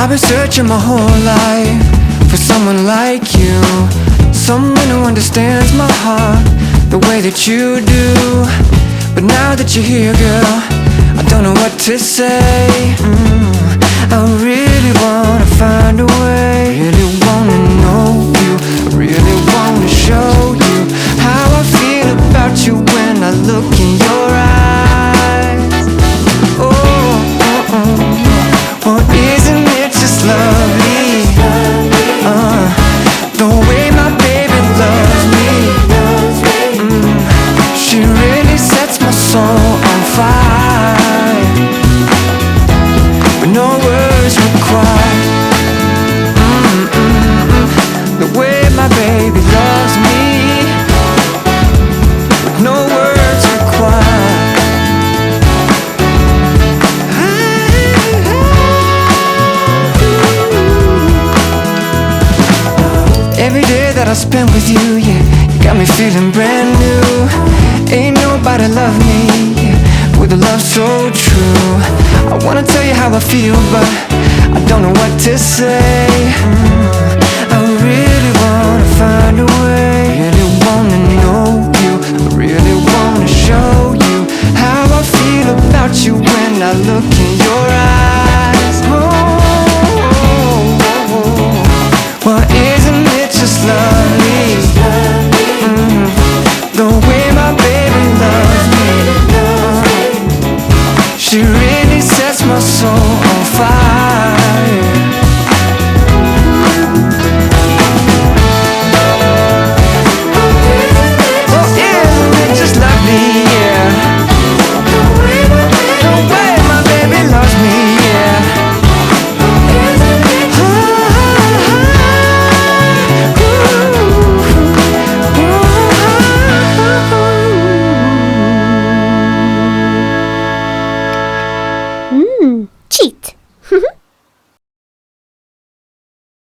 I've been searching my whole life for someone like you, someone who understands my heart the way that you do. But now that you're here, girl, I don't know what to say. I really wanna find a way, really wanna know you, I really wanna show you how I feel about you when I look in your eyes. Oh, isn't it just lovely? The way my baby loves me. She really sets my soul on fire, with no words required. The way my baby loves me, with no words required. Every day that I spend with you, yeah, you got me feeling brand new. Ain't nobody love me, yeah, with a love so true. I wanna tell you how I feel, but I don't know what to say. I really wanna find a way, really wanna know you, I really wanna show you how I feel about you when I look in your eyes. Well, isn't it just lovely? The way my baby loves me. She really sets my soul